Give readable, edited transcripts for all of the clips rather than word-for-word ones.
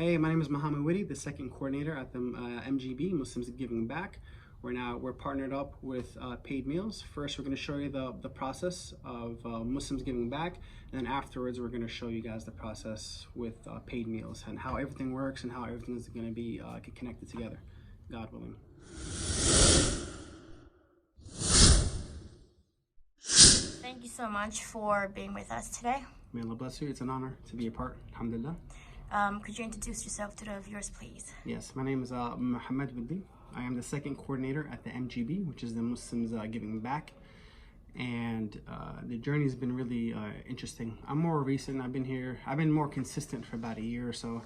Hey, my name is Muhammad Witty, the second coordinator at the MGB, Muslims Giving Back. We're partnered up with PaidMeals. First, we're going to show you the process of Muslims Giving Back, and then afterwards, we're going to show you guys the process with PaidMeals and how everything works and how everything is going to be connected together, God willing. Thank you so much for being with us today. May Allah bless you. It's an honor to be a part. Alhamdulillah. Could you introduce yourself to the viewers, please? Yes, my name is Muhammad Witty. I am the second coordinator at the MGB, which is the Muslims Giving Back. And the journey has been really interesting. I'm more recent. I've been more consistent for about a year or so.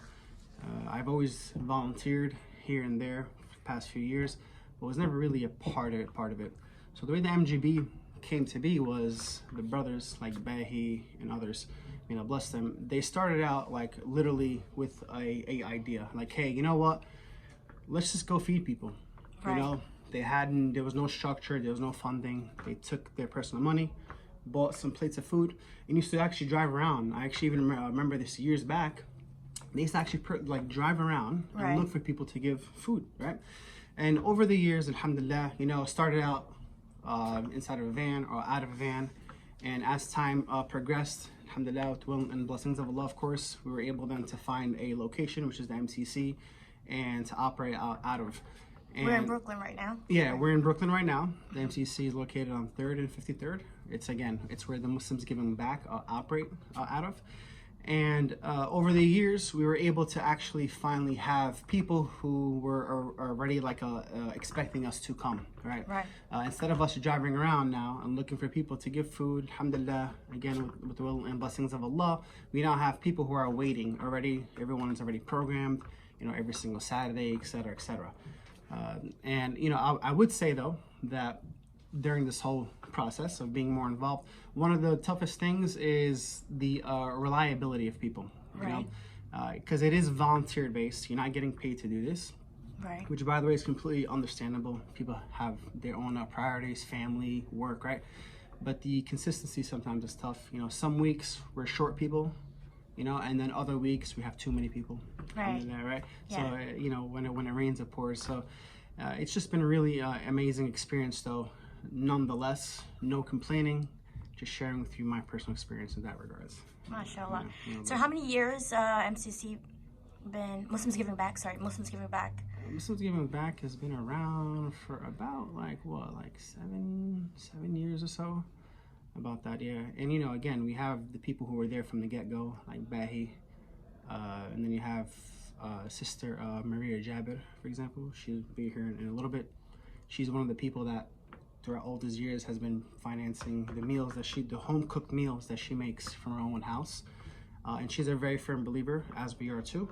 I've always volunteered here and there for the past few years, but was never really a part of it. So the way the MGB came to be was the brothers like Bahi and others, you know, bless them. They started out like literally with a idea, like, hey, you know what? Let's just go feed people. Right. You know, there was no structure, there was no funding. They took their personal money, bought some plates of food, and used to actually drive around. I actually even remember this years back. They used to actually drive around and look for people to give food, right? And over the years, alhamdulillah, you know, started out inside of a van or out of a van, and as time progressed, alhamdulillah, with will and blessings of Allah, of course, we were able then to find a location, which is the MCC, and to operate out of. And we're in Brooklyn right now. Yeah, we're in Brooklyn right now. The MCC is located on 3rd and 53rd. It's where the Muslims Giving Back operate out of. And over the years, we were able to actually finally have people who were already expecting us to come, right? Right. Instead of us driving around now and looking for people to give food, alhamdulillah, again, with the will and blessings of Allah, we now have people who are waiting already. Everyone is already programmed, you know, every single Saturday, etc., etc. And, you know, I would say, though, that during this whole process of being more involved, one of the toughest things is the reliability of people, you know, because it is volunteer based. You're not getting paid to do this, right? Which, by the way, is completely understandable. People have their own priorities, family, work, right? But the consistency sometimes is tough. You know, some weeks we're short people, you know, and then other weeks we have too many people. Right. Right. Yeah. So you know, when it rains, it pours. So it's just been a really amazing experience, though. Nonetheless, no complaining, just sharing with you my personal experience in that regards. MashaAllah. So how many years MCC been, Muslims Giving Back Muslims Giving Back has been around for about like 7 years or so, about that, yeah. And you know, again, we have the people who were there from the get-go, like Bahi, and then you have Sister Maria Jabir, for example. She'll be here in a little bit. She's one of the people that throughout all these years has been financing the meals the home cooked meals that she makes from her own house. And she's a very firm believer, as we are too,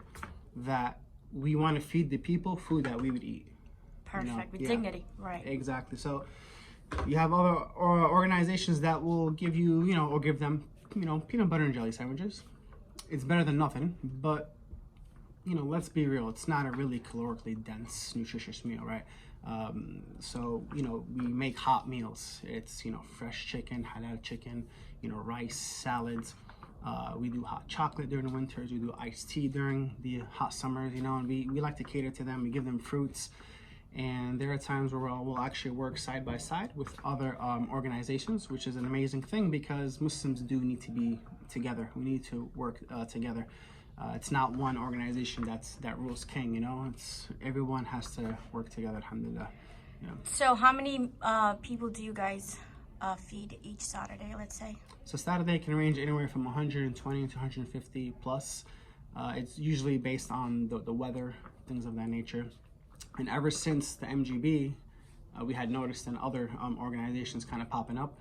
that we want to feed the people food that we would eat. Perfect, you know? With dignity, right. Exactly. So you have other organizations that will give you, you know, or give them, you know, peanut butter and jelly sandwiches. It's better than nothing, but you know, let's be real, it's not a really calorically dense, nutritious meal, right? So, you know, we make hot meals. It's, you know, fresh chicken, halal chicken, you know, rice, salads. We do hot chocolate during the winters. We do iced tea during the hot summers, you know, and we like to cater to them. We give them fruits. And there are times where we'll actually work side by side with other organizations, which is an amazing thing because Muslims do need to be together. We need to work together. It's not one organization that rules king, you know. It's everyone has to work together, alhamdulillah. You know. So how many people do you guys feed each Saturday, let's say? So Saturday can range anywhere from 120 to 150 plus. It's usually based on the weather, things of that nature. And ever since the MGB, we had noticed in other organizations kind of popping up,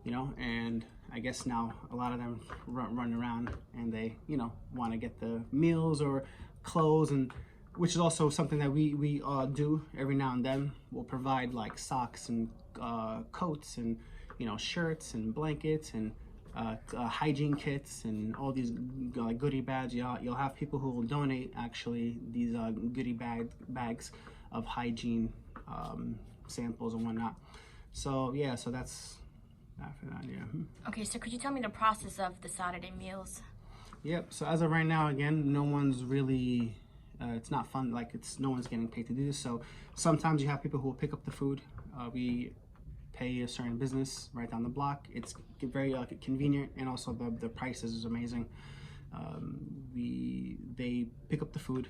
you know, and I guess now a lot of them run around and they, you know, want to get the meals or clothes, and which is also something that we do every now and then. We'll provide like socks and coats and, you know, shirts and blankets and hygiene kits and all these goodie bags. You'll have people who will donate actually these goodie bags of hygiene samples and whatnot. So yeah, so that's after that, yeah. Okay, so could you tell me the process of the Saturday meals? Yep. So as of right now, again, no one's really. It's not fun. Like no one's getting paid to do this. So sometimes you have people who will pick up the food. We pay a certain business right down the block. It's very convenient, and also the price is amazing. They pick up the food.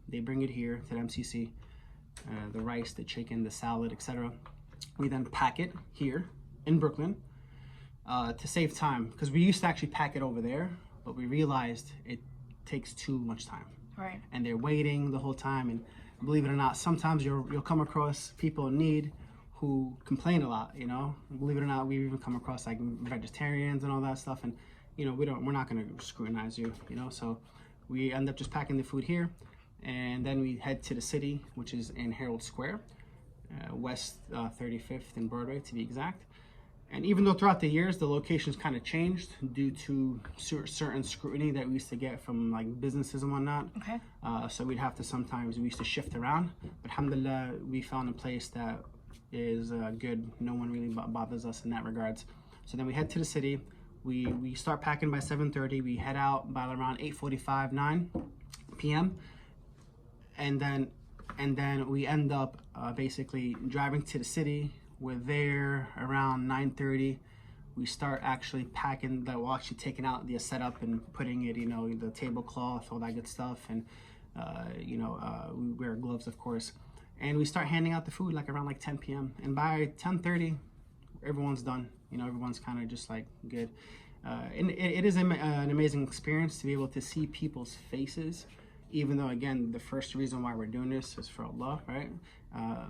They bring it here to the MCC. The rice, the chicken, the salad, etc. We then pack it here in Brooklyn to save time, because we used to actually pack it over there, but we realized it takes too much time. Right. And they're waiting the whole time, and believe it or not, sometimes you'll come across people in need who complain a lot. Believe it or not, we've even come across like vegetarians and all that stuff, and we're not going to scrutinize you. So we end up just packing the food here. And then we head to the city, which is in Herald Square, West 35th and Broadway to be exact. And even though throughout the years the locations kind of changed due to certain scrutiny that we used to get from like businesses and whatnot. Okay. So we used to shift around. But alhamdulillah, we found a place that is good. No one really bothers us in that regards. So then we head to the city. We start packing by 7:30. We head out by around 8:45, 9 p.m. And then we end up basically driving to the city. We're there around 9:30. We start actually packing actually taking out the setup and putting it, the tablecloth, all that good stuff, and we wear gloves, of course. And we start handing out the food like around 10 p.m. And by 10:30, everyone's done. Everyone's kind of just like good. And it is an amazing experience to be able to see people's faces. Even though, again, the first reason why we're doing this is for Allah, right?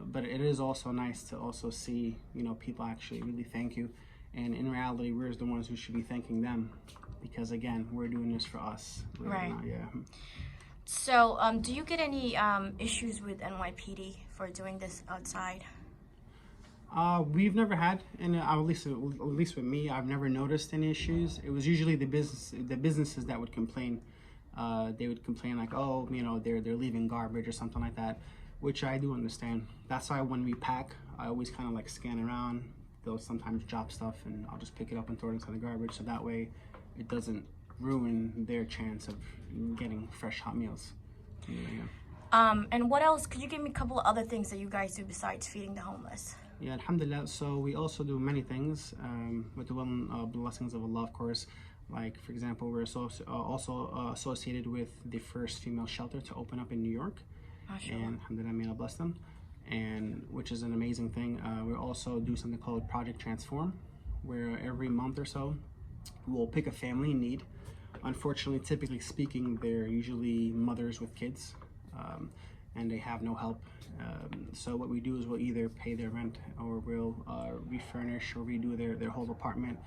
But it is also nice to also see, people actually really thank you. And in reality, we're the ones who should be thanking them. Because, again, we're doing this for us. Right. Yeah. So, do you get any issues with NYPD for doing this outside? We've never had, and at least with me, I've never noticed any issues. It was usually the businesses that would complain. They would complain like, oh, they're leaving garbage or something like that, which I do understand. That's why when we pack, I always kind of like scan around. They'll sometimes drop stuff, and I'll just pick it up and throw it into the garbage, so that way it doesn't ruin their chance of getting fresh hot meals. Yeah. And what else? Could you give me a couple of other things that you guys do besides feeding the homeless? Yeah, alhamdulillah. So we also do many things with the blessings of Allah, of course. Like, for example, we're also associated with the first female shelter to open up in New York. And alhamdulillah, may Allah bless them. And which is an amazing thing. We also do something called Project Transform, where every month or so, we'll pick a family in need. Unfortunately, typically speaking, they're usually mothers with kids, and they have no help. So what we do is we'll either pay their rent, or we'll refurnish or redo their whole apartment.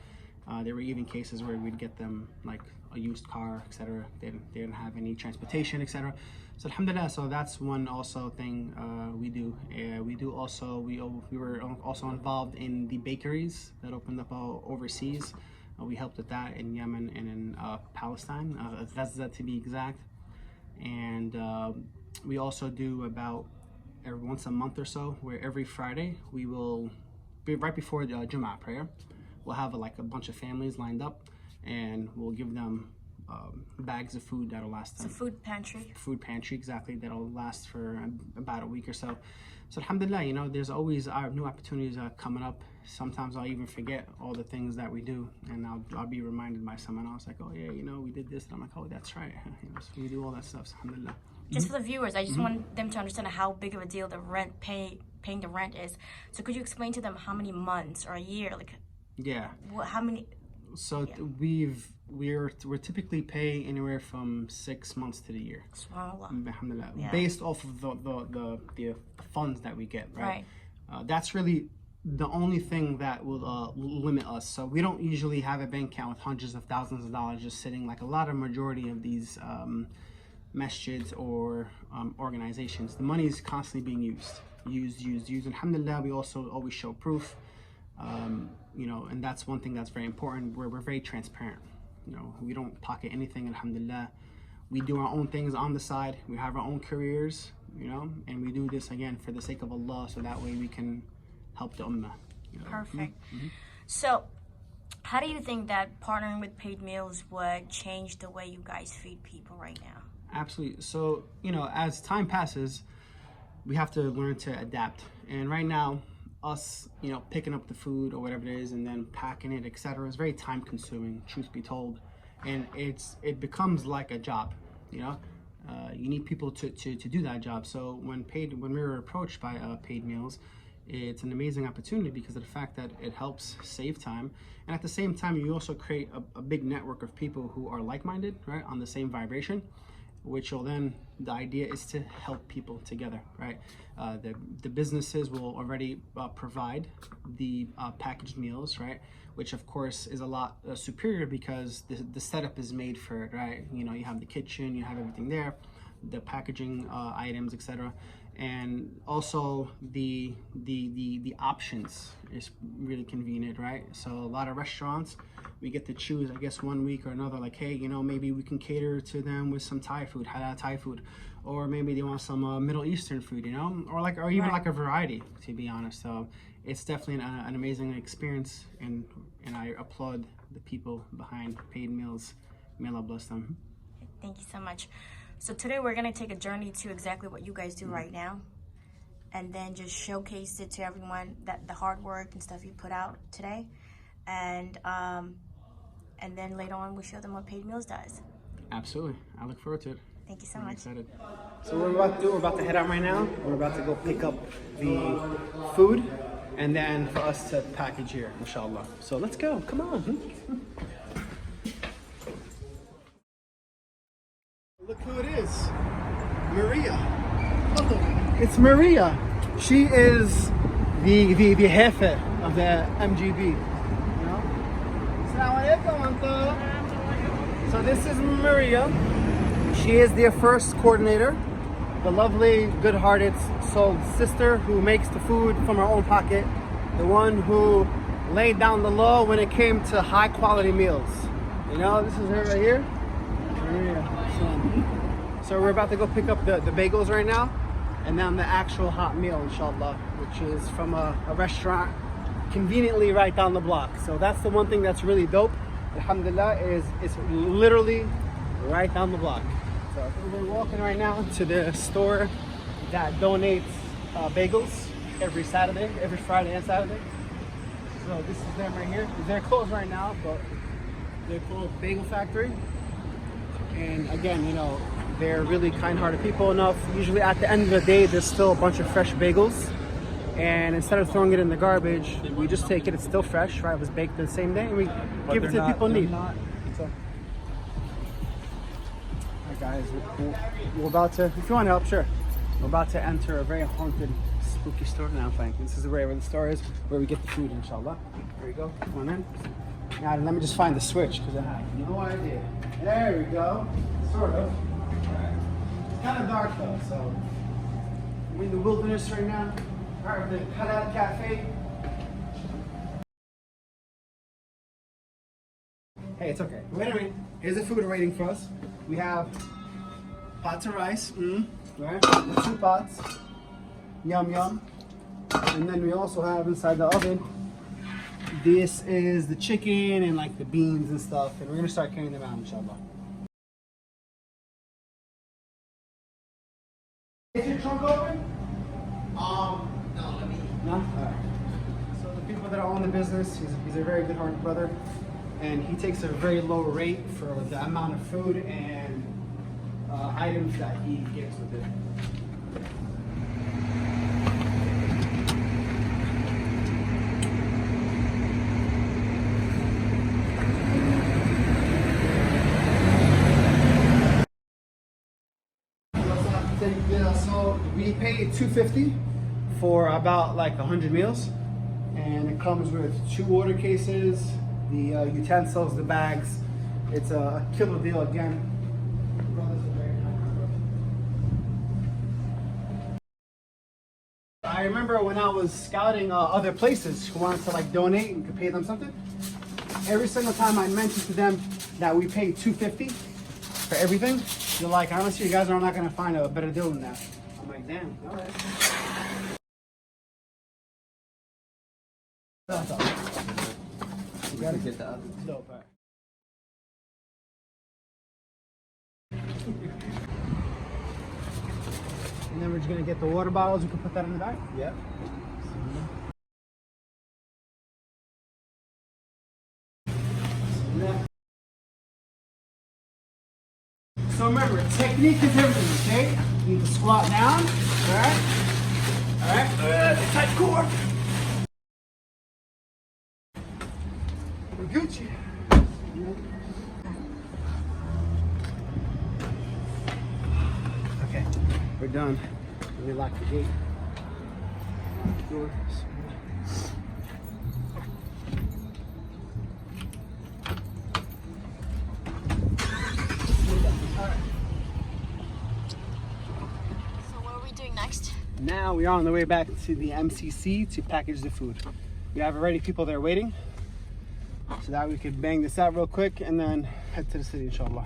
There were even cases where we'd get them like a used car, etc. They didn't have any transportation, etc. So alhamdulillah, so that's one also thing we do. We were also involved in the bakeries that opened up overseas. We helped with that in Yemen and in Palestine, Gaza to be exact. And we also do about once a month or so, where every Friday we will be right before the Jumu'ah prayer. We'll have a bunch of families lined up, and we'll give them bags of food that'll last them. It's a food pantry. Food pantry, exactly. That'll last for about a week or so. So alhamdulillah, there's always new opportunities coming up. Sometimes I'll even forget all the things that we do, and I'll be reminded by someone else, like, oh yeah, we did this, and I'm like, oh, that's right. So we do all that stuff, so alhamdulillah. Just for the viewers, I just want them to understand how big of a deal the paying the rent is. So could you explain to them how many months or a year, Yeah. How many? So yeah. we're typically paying anywhere from 6 months to the year. SubhanAllah. Alhamdulillah. Yeah. Based off of the funds that we get, right? That's really the only thing that will limit us. So we don't usually have a bank account with hundreds of thousands of dollars just sitting like a majority of these masjids or organizations. The money is constantly being used. Alhamdulillah, we also always show proof. And that's one thing that's very important. We're very transparent. We don't pocket anything, alhamdulillah. We do our own things on the side. We have our own careers, and we do this again for the sake of Allah, so that way we can help the ummah. Perfect. So How do you think that partnering with Paid Meals would change the way you guys feed people right now? Absolutely. So, as time passes, we have to learn to adapt. And right now, us, picking up the food or whatever it is and then packing it, etc., is very time consuming, truth be told. And it becomes like a job, you know. You need people to do that job. So when we were approached by Paid Meals, it's an amazing opportunity because of the fact that it helps save time, and at the same time you also create a big network of people who are like-minded, right, on the same vibration, which will then, the idea is to help people together, right? The businesses will already provide the packaged meals, right, which of course is a lot superior because the setup is made for it, right? You have the kitchen, you have everything there, the packaging items, etc. And also the options is really convenient, right? So a lot of restaurants, we get to choose, I guess, one week or another, like, hey, maybe we can cater to them with some Thai food, halal Thai food, or maybe they want some Middle Eastern food, or even like a variety, to be honest. So it's definitely an amazing experience, and I applaud the people behind Paid Meals. May Allah bless them. Thank you so much. So today we're going to take a journey to exactly what you guys do right now, and then just showcase it to everyone, that the hard work and stuff you put out today, and then later on we show them what Paid Meals does. Absolutely. I look forward to it. Thank you so I'm much. excited. So what we're about to head out right now. We're about to go pick up the food, and then for us to package here, inshallah. So let's go. Come on. Look who it is. Maria. It's Maria. She is the jefe of the MGB. Assalamu alaikum. So this is Maria. She is their first coordinator, the lovely, good-hearted soul sister who makes the food from her own pocket, the one who laid down the law when it came to high-quality meals. This is her right here. So we're about to go pick up the bagels right now, and then the actual hot meal, inshallah, which is from a restaurant conveniently right down the block. So that's the one thing that's really dope, alhamdulillah, is it's literally right down the block. So we're walking right now to the store that donates bagels every Friday and Saturday. So this is them right here. They're closed right now, but they're called Bagel Factory. And again, they're really kind-hearted people enough. Usually at the end of the day, there's still a bunch of fresh bagels. And instead of throwing it in the garbage, we just take it. It's still fresh, right? It was baked the same day, and we give it to the people in need. So, alright guys, we're about to, if you want help, sure. We're about to enter a very haunted, spooky store. Now, thank you. This is where the store is, where we get the food, inshallah. There you go. Come on in. Now, let me just find the switch, because I have no idea. There we go. Sort of. It's kind of dark, though, so we're in the wilderness right now. Alright, the Halal Cafe. Hey, it's okay. Wait a minute. Here's the food waiting for us. We have pots of rice, right? 2 pots. Yum yum. And then we also have inside the oven, this is the chicken and like the beans and stuff. And we're gonna start carrying them out, inshallah. Is your trunk open? No? Alright. So the people that own the business, he's a very good-hearted brother, and he takes a very low rate for the amount of food and items that he gets with it. So we pay $250 for about like 100 meals, and it comes with 2 order cases, the utensils, the bags. It's a killer deal again. I remember when I was scouting other places who wanted to like donate and could pay them something. Every single time I mentioned to them that we pay $250 for everything, they're like, honestly, you guys are not gonna find a better deal than that. I'm like, damn, all right. Got Get the oven. Dope, all right. And then we're just gonna get the water bottles. You can put that in the back. Yeah. So remember, technique is everything, okay? You need to squat down, alright? Alright? Tight core. We're Gucci. Okay, we're done. Let me lock the gate. Doors. Now we are on the way back to the MCC to package the food. We have already people there waiting, so that we could bang this out real quick and then head to the city, inshallah.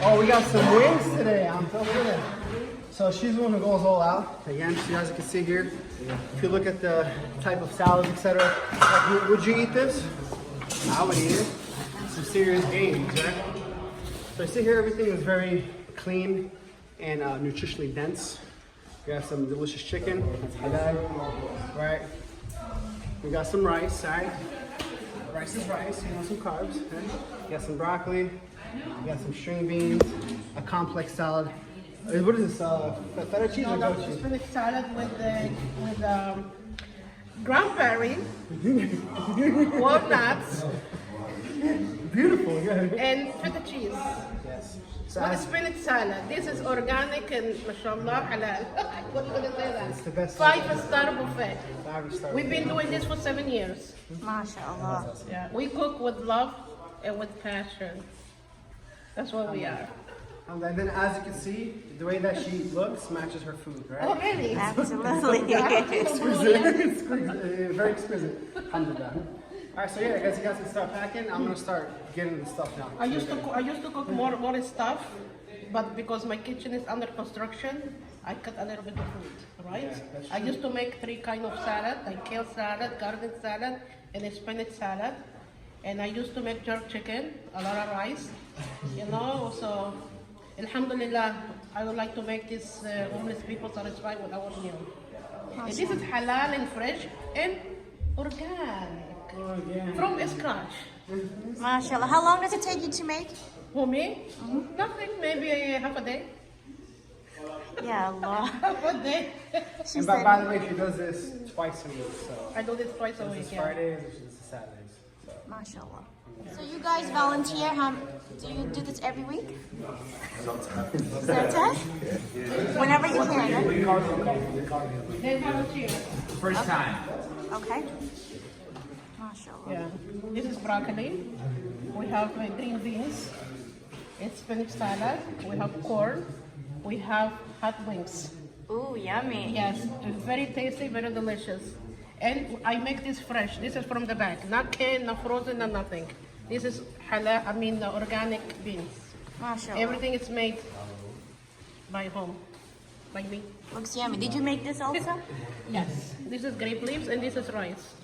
Oh, we got some wings today. I'm telling you that. So she's the one who goes all out. Again, so as you can see here, if you look at the type of salads, etc., like, would you eat this? I would eat it. Some serious gains, right? So you see here, everything is very clean and nutritionally dense. We got some delicious chicken. That's halal, right? We got some rice, right? Rice is rice, you know, some carbs. Right? We got some broccoli. We got some string beans, a complex salad. What is this? Feta cheese or goat cheese? Spinach salad with cranberry, walnuts, Beautiful, yeah. and feta cheese. Yes. So With spinach salad. This is organic and mashallah halal. What are you gonna say that? It's the best. 5-star buffet. Five-star. We've been doing this for 7 years. MashaAllah. Yeah. We cook with love and with passion. That's what we are. And then as you can see, the way that she looks matches her food, right? Oh, really? Absolutely. It's very exquisite. Alhamdulillah. Alright, so yeah, I guess you guys can start packing. I'm gonna start getting the stuff now. I used to cook more stuff, but because my kitchen is under construction, I cut a little bit of food, right? I used to make 3 kinds of salad, like kale salad, garden salad, and a spinach salad. And I used to make jerk chicken, a lot of rice, you know, so alhamdulillah, I would like to make these homeless people satisfied with our meal. And this is halal and fresh and organic, from scratch. MashaAllah. How long does it take you to make? For me, nothing, maybe half a day. Yeah, Allah. Half a day. She And said, by the way, she does this twice a week, so I do this twice a this week, is yeah. Fridays and she does this Saturdays. So. MashaAllah. So you guys volunteer, do you do this every week? Sometimes? Whenever you can. They volunteer. First time. Okay. MashaAllah. Yeah, this is broccoli. We have green beans. It's spinach salad. We have corn. We have hot wings. Ooh, yummy. Yes, it's very tasty, very delicious. And I make this fresh. This is from the bag, not canned, not frozen, not nothing. This is halal, organic beans. MashaAllah. Everything is made by home, by me. Looks yummy. Did you make this also? Yes, this is grape leaves and this is rice.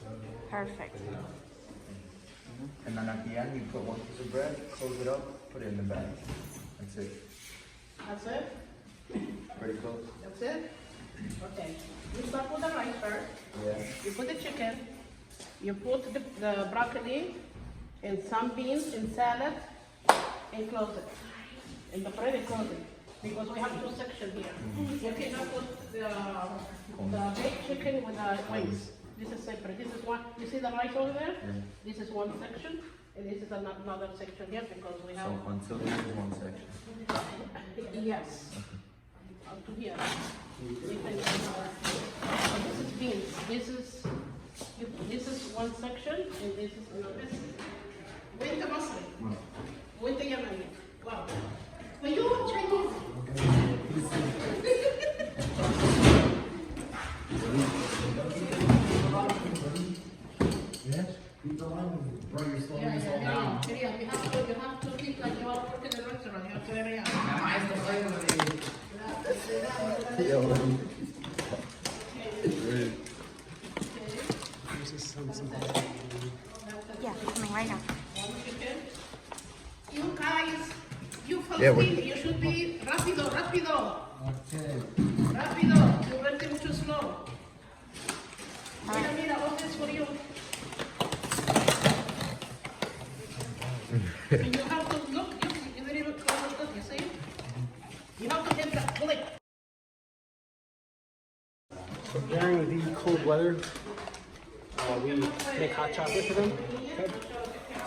Perfect. And then at the end, you put one piece of bread, close it up, put it in the bag. That's it. That's it? Pretty close. That's it? Okay. You start with the rice first. Yeah. You put the chicken. You put the broccoli and some beans and salad and close it. And the bread and close it. Because we have 2 sections here. You cannot put the baked chicken with the wings. This is separate. This is one. You see the rice over there? Yeah. This is one section. And this is another section here because we have. So until this is one section. Yes. Up to here. This is beans. This is one section, and this is another. Wait the Muslim. Wait the Yemeni. Wow. But you are Chinese. Yes. Keep the line. Bro, you're slowing this all down. You have to keep like you are working in a restaurant. You have to hurry up. Yeah, coming right now. You guys, you Yeah, Faustine, you should be rápido, rápido. Rápido, you're working too slow. Mira, mira, all this for you. And you have to look, you didn't even close the book, you see? You have to get that click. So during the cold weather, we make hot chocolate for them. Okay.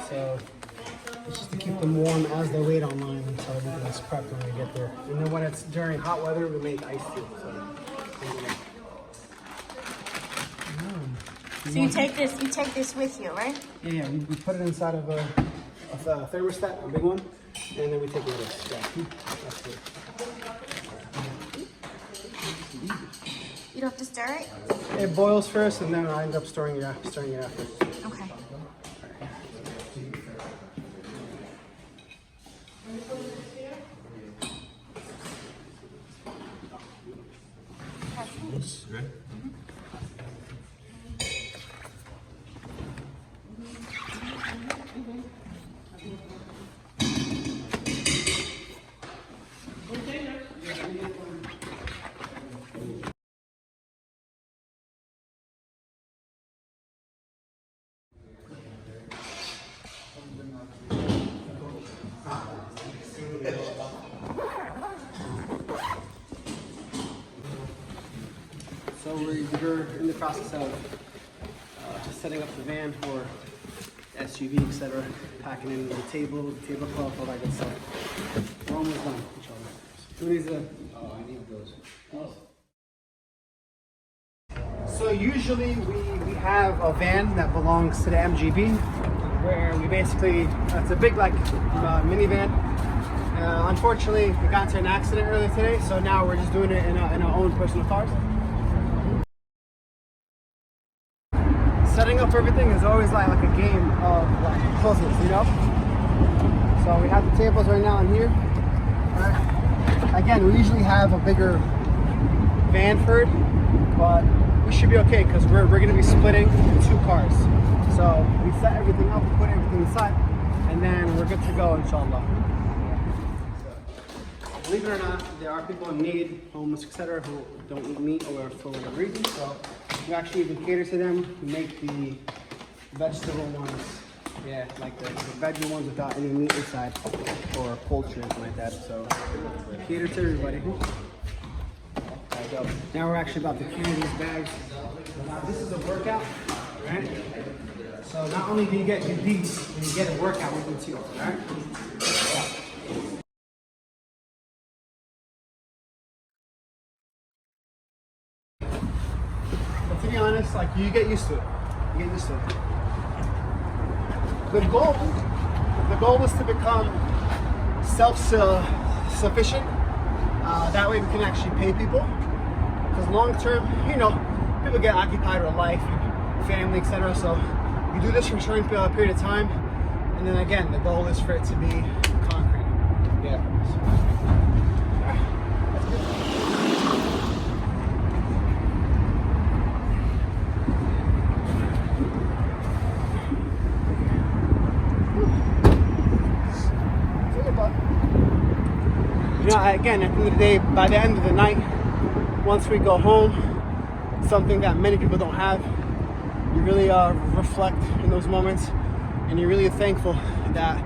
So it's just to keep them warm as they wait online until everything is prepped when they get there. And then when it's during hot weather, we make iced tea. So you take this with you, right? Yeah, we put it inside of a thermostat, a big one, and then we take it with us. Yeah, that's good. You don't have to stir it? It boils first, and then I end up stirring it after. Okay. Good. So we're in the process of just setting up the van for SUV, etc. Packing in the tablecloth, all that good stuff. We're almost done, inshallah. Who needs a? Oh, I need those. So usually we have a van that belongs to the MGB, where we basically, it's a big like minivan. Unfortunately, we got into an accident earlier today, so now we're just doing it in our own personal cars. Setting up everything is always like a game of like puzzles, you know? So we have the tables right now in here. Right. Again, we usually have a bigger van for it, but we should be okay because we're going to be splitting two cars. So we set everything up, we put everything inside, and then we're good to go, inshallah. Believe it or not, there are people in need, homeless, etc., who don't eat meat or for whatever reason. So we actually even cater to them. We make the vegetable ones, yeah, like the veggie ones without any meat inside, or poultry or anything like that. So cater to everybody. There you go. Now we're actually about to carry these bags. Now this is a workout, right? So not only do you get your beats, but you get a workout with them too, right? Yeah. To be honest, like you get used to it. You get used to it. The goal is to become self-sufficient. That way we can actually pay people. Because long term, you know, people get occupied with life, family, etc. So you do this for a short period of time, and then again, the goal is for it to be concrete. Yeah. That's good. You know, again, at the end of the day, by the end of the night, once we go home, something that many people don't have, you really reflect in those moments, and you're really thankful that,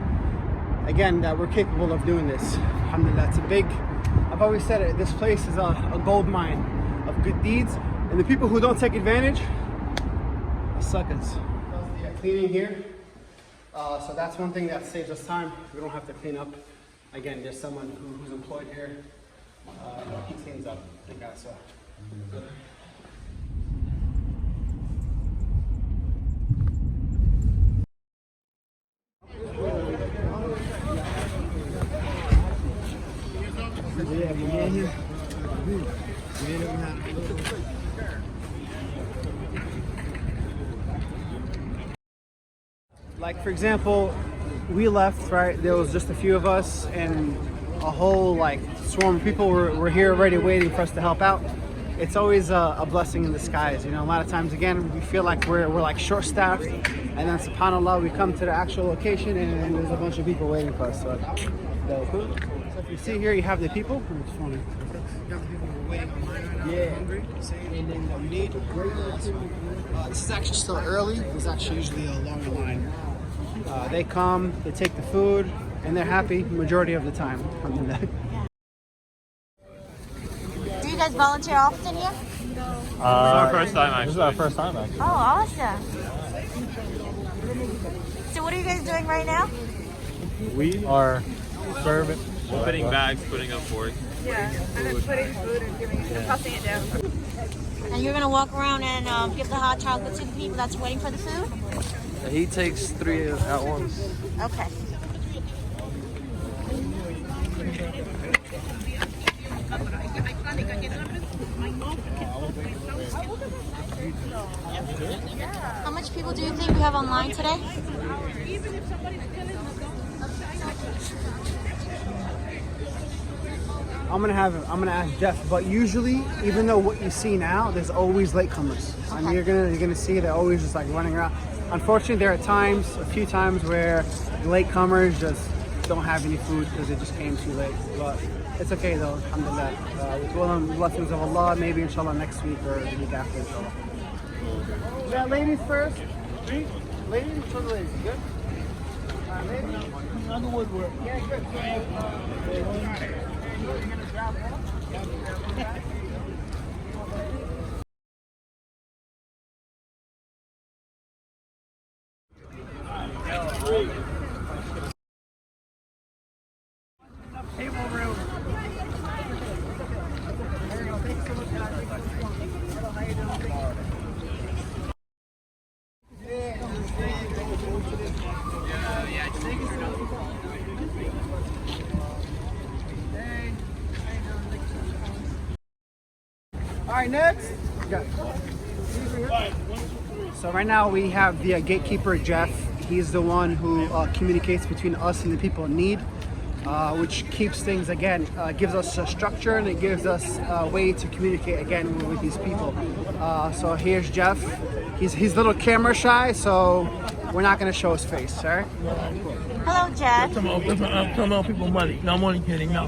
again, that we're capable of doing this. Alhamdulillah, it's a big, I've always said it, this place is a gold mine of good deeds, and the people who don't take advantage are suckers. Cleaning here, so that's one thing that saves us time. We don't have to clean up. Again, there's someone who's employed here. He cleans up the guy, so. Like for example, we left, right? There was just a few of us, and a whole like swarm of people were here already waiting for us to help out. It's always a blessing in disguise. You know, a lot of times again we feel like we're like short-staffed, and then subhanAllah we come to the actual location and there's a bunch of people waiting for us. So if you see here, you have the people. You have the people who are waiting online right now. Yeah. Hungry. Say anything that you need. This is actually still early. There's actually usually a longer line. They come, they take the food, and they're happy the majority of the time. Do you guys volunteer often here? This is our first time, actually. This is our first time, actually. Oh, awesome. So what are you guys doing right now? We are serving, opening bags, putting up forks. Yeah, and then putting food and giving it, tossing it down. And you're gonna walk around and give the hot chocolate to the people that's waiting for the food? He takes 3 at once. Okay. How much people do you think we have online today? I'm gonna ask Jeff, but usually, even though what you see now, there's always latecomers. I mean, you're gonna see they're always just like running around. Unfortunately, there are a few times where latecomers just don't have any food because they just came too late. But it's okay though, alhamdulillah. With will and blessings of Allah, maybe inshallah next week or the week after, inshallah. Yeah, ladies first. Ladies, which one ladies? Good? Ladies? On the woodwork. Yeah, good. All right, next. So right now we have the gatekeeper, Jeff. He's the one who communicates between us and the people in need, which keeps things, again, gives us a structure, and it gives us a way to communicate again with these people. So here's Jeff. He's a little camera shy, so we're not going to show his face, all right? Hello, Jeff. I'm talking about people money. No, I'm only kidding. No.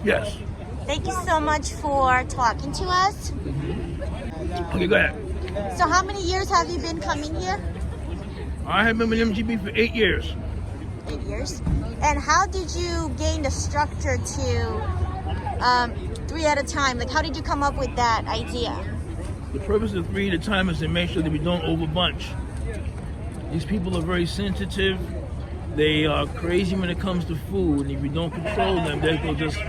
Yes. Thank you so much for talking to us. Okay, go ahead. So how many years have you been coming here? I have been with MGB for 8 years. 8 years. And how did you gain the structure to 3 at a time? Like, how did you come up with that idea? The purpose of 3 at a time is to make sure that we don't overbunch. These people are very sensitive. They are crazy when it comes to food, and if you don't control them, they'll just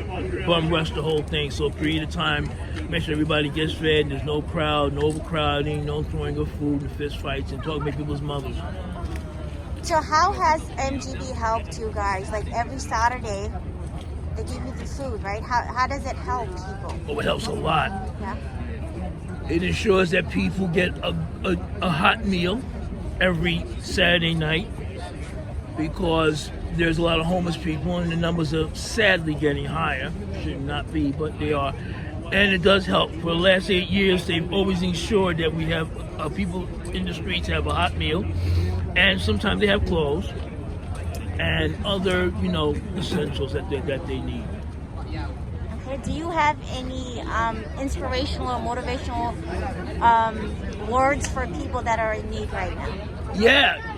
bum rush the whole thing. So 3 at a time, make sure everybody gets fed, and there's no crowd, no overcrowding, no throwing of food and fist fights, and talking about people's mothers. So how has MGB helped you guys? Like every Saturday, they give you the food, right? How does it help people? Oh, it helps a lot. Yeah. It ensures that people get a hot meal every Saturday night, because there's a lot of homeless people and the numbers are sadly getting higher. Should not be, but they are. And it does help. For the last 8 years, they've always ensured that we have people in the streets have a hot meal, and sometimes they have clothes and other, essentials that they need. Okay. Do you have any inspirational or motivational words for people that are in need right now? Yeah.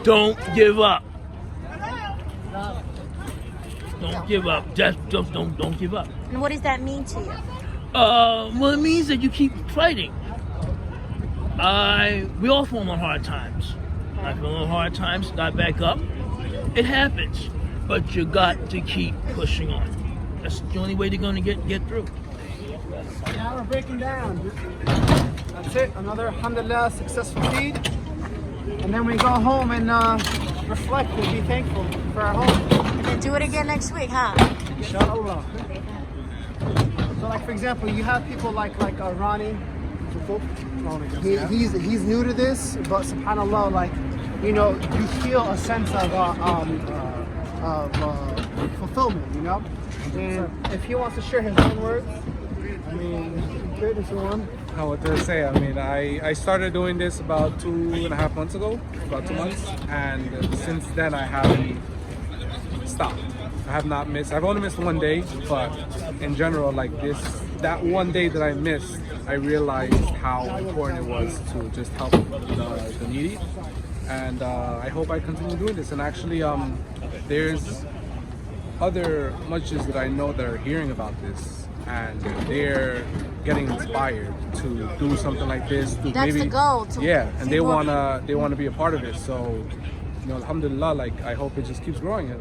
Don't give up. Don't give up. Just don't give up. And what does that mean to you? Well, it means that you keep fighting. We all fall on hard times. I fell on hard times, got back up. It happens, but you got to keep pushing on. That's the only way they're going to get through. Now we're breaking down. That's it. Another, alhamdulillah, successful feed. And then we go home and reflect and be thankful for our home. And then do it again next week, huh? Inshallah. So, like for example, you have people like Ronnie. He's new to this, but subhanallah, like you feel a sense of fulfillment, you know. And if he wants to share his own words, I mean, good if you want. What to say? I mean, I started doing this about 2.5 months ago, about 2 months, and since then I haven't stopped. I have not missed. I've only missed one day, but in general, like that one day that I missed, I realized how important it was to just help the needy, and I hope I continue doing this. And actually, there's other masjids that I know that are hearing about this, and they're getting inspired to do something like this. To That's maybe, the goal. and they wanna be a part of it. So, alhamdulillah, like I hope it just keeps growing.